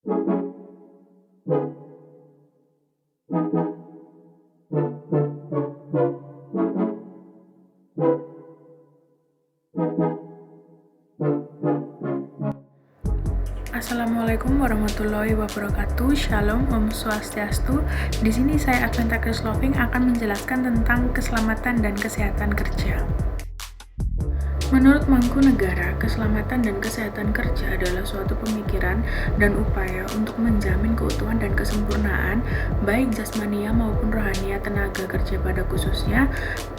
Assalamualaikum warahmatullahi wabarakatuh. Shalom, Om Swastiastu. Di sini saya Adventa Krisloving akan menjelaskan tentang keselamatan dan kesehatan kerja. Menurut Mangkunegara, keselamatan dan kesehatan kerja adalah suatu pemikiran dan upaya untuk menjamin keutuhan dan kesempurnaan baik jasmania maupun rohania tenaga kerja pada khususnya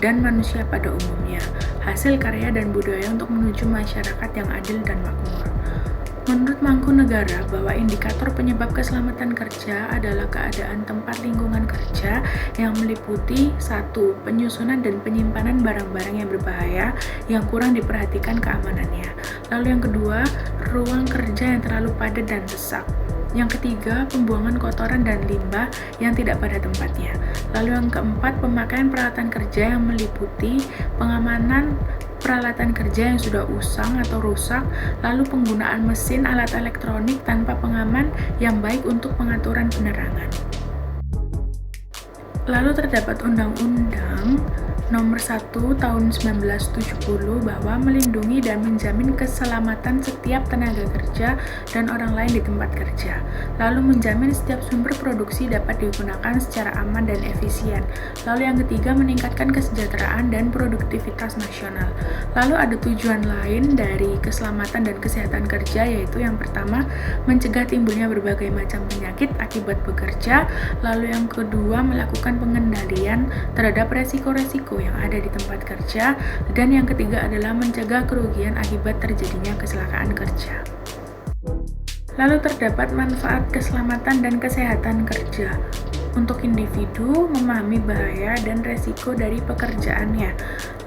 dan manusia pada umumnya, hasil karya dan budaya untuk menuju masyarakat yang adil dan makmur. Menurut Mangkunegara, bahwa indikator penyebab keselamatan kerja adalah keadaan tempat lingkungan kerja yang meliputi 1. Penyusunan dan penyimpanan barang-barang yang berbahaya yang kurang diperhatikan keamanannya. Lalu yang kedua, ruang kerja yang terlalu padat dan sesak. Yang ketiga, pembuangan kotoran dan limbah yang tidak pada tempatnya. Lalu yang keempat, pemakaian peralatan kerja yang meliputi pengamanan peralatan kerja yang sudah usang atau rusak, lalu penggunaan mesin alat elektronik tanpa pengaman yang baik untuk pengaturan penerangan. Lalu terdapat Undang-Undang Nomor 1 Tahun 1970 bahwa melindungi dan menjamin keselamatan setiap tenaga kerja dan orang lain di tempat kerja, lalu menjamin setiap sumber produksi dapat digunakan secara aman dan efisien. Lalu yang ketiga, meningkatkan kesejahteraan dan produktivitas nasional. Lalu ada tujuan lain dari keselamatan dan kesehatan kerja, yaitu yang pertama, mencegah timbulnya berbagai macam penyakit akibat bekerja. Lalu yang kedua, melakukan pengendalian terhadap resiko-resiko yang ada di tempat kerja, dan yang ketiga adalah mencegah kerugian akibat terjadinya kecelakaan kerja. Lalu terdapat manfaat keselamatan dan kesehatan kerja. Untuk individu, memahami bahaya dan resiko dari pekerjaannya,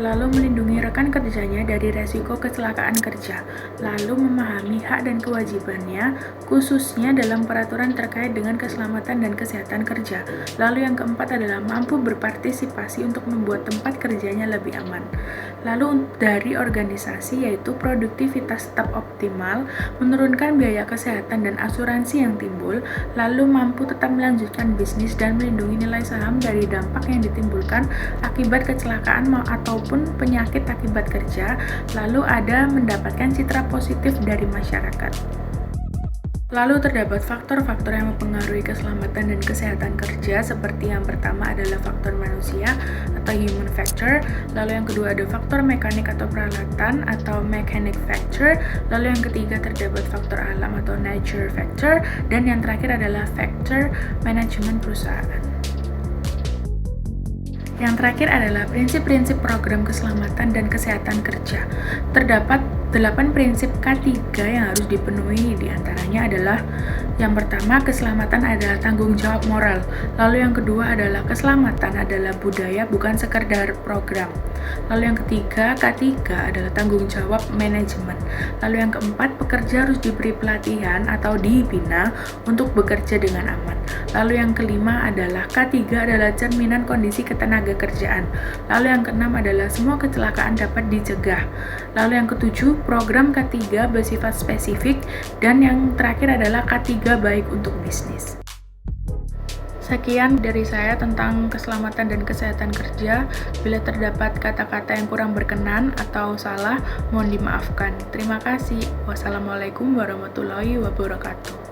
lalu melindungi rekan kerjanya dari resiko kecelakaan kerja, lalu memahami hak dan kewajibannya, khususnya dalam peraturan terkait dengan keselamatan dan kesehatan kerja. Lalu yang keempat adalah mampu berpartisipasi untuk membuat tempat kerjanya lebih aman. Lalu dari organisasi, yaitu produktivitas tetap optimal, menurunkan biaya kesehatan dan asuransi yang timbul, lalu mampu tetap melanjutkan bisnis dan melindungi nilai saham dari dampak yang ditimbulkan akibat kecelakaan ataupun penyakit akibat kerja, lalu ada mendapatkan citra positif dari masyarakat. Lalu terdapat faktor-faktor yang mempengaruhi keselamatan dan kesehatan kerja, seperti yang pertama adalah faktor manusia atau human factor, lalu yang kedua ada faktor mekanik atau peralatan atau mechanic factor, lalu yang ketiga terdapat faktor alam atau nature factor, dan yang terakhir adalah faktor manajemen perusahaan. Yang terakhir adalah prinsip-prinsip program keselamatan dan kesehatan kerja. Terdapat 8 prinsip K3 yang harus dipenuhi, diantaranya adalah yang pertama, keselamatan adalah tanggung jawab moral. Lalu yang kedua adalah keselamatan adalah budaya, bukan sekedar program. Lalu yang ketiga, K3 adalah tanggung jawab manajemen. Lalu yang keempat, pekerja harus diberi pelatihan atau dibina untuk bekerja dengan aman. Lalu yang kelima adalah K3 adalah cerminan kondisi ketenaga kerjaan. Lalu yang keenam adalah semua kecelakaan dapat dicegah. Lalu yang ketujuh, program K3 bersifat spesifik, dan yang terakhir adalah K3 baik untuk bisnis. Sekian dari saya tentang keselamatan dan kesehatan kerja. Bila terdapat kata-kata yang kurang berkenan atau salah, mohon dimaafkan. Terima kasih. Wassalamualaikum warahmatullahi wabarakatuh.